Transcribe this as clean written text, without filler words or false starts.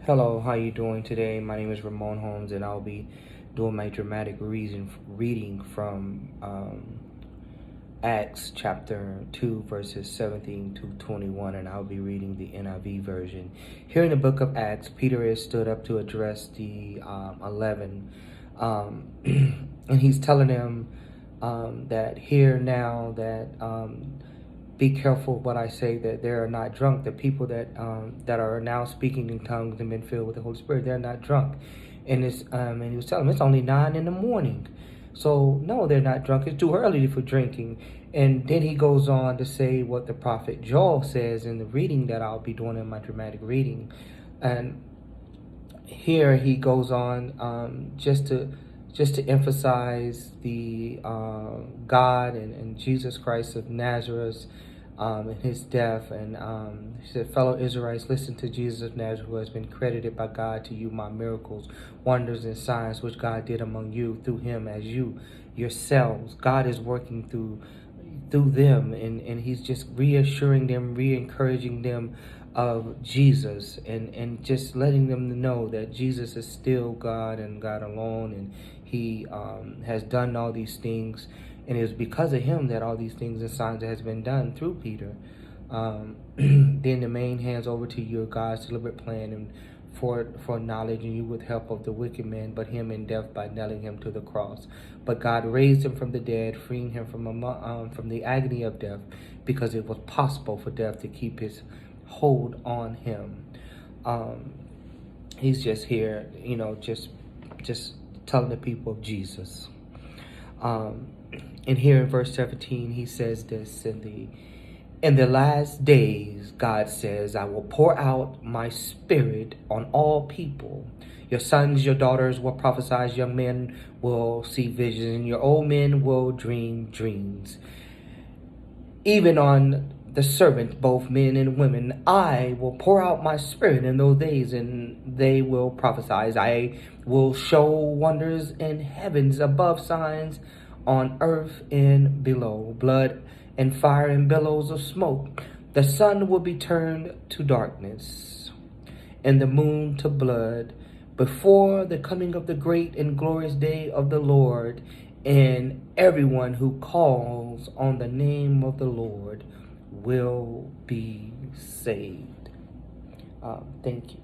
Hello, how you doing today? My name is Ramon Holmes, and I'll be doing my dramatic reading from Acts chapter 2, verses 17 to 21, and I'll be reading the NIV version. Here in the book of Acts, Peter is stood up to address the 11, and he's telling them that here now that be careful what I say, that they are not drunk. The people that are now speaking in tongues and been filled with the Holy Spirit, they're not drunk. And he was telling them it's only 9 in the morning. So no, they're not drunk. It's too early for drinking. And then he goes on to say what the prophet Joel says in the reading that I'll be doing in my dramatic reading. And here he goes on just to emphasize the God and Jesus Christ of Nazareth, and his death. And he said, fellow Israelites, listen to Jesus of Nazareth, who has been credited by God to you my miracles, wonders, and signs which God did among you through him, as you yourselves. God is working through them, and he's just reassuring them, re-encouraging them of Jesus, and just letting them know that Jesus is still God and God alone, and he has done all these things, and it was because of him that all these things and signs has been done through Peter. Then the main hands over to you, God's deliberate plan, and for knowledge, and you with help of the wicked man, but him in death by nailing him to the cross. But God raised him from the dead, freeing him from the agony of death, because it was possible for death to keep his hold on him. He's just here, just telling the people of Jesus. And here in verse 17, he says this: in the last days, God says, I will pour out my spirit on all people. Your sons, your daughters will prophesy, young men will see visions, and your old men will dream dreams. Even on the servant, both men and women, I will pour out my spirit in those days, and they will prophesy. I will show wonders in heavens above, signs on earth and below, blood and fire and billows of smoke. The sun will be turned to darkness and the moon to blood before the coming of the great and glorious day of the Lord, and everyone who calls on the name of the Lord will be saved. Thank you.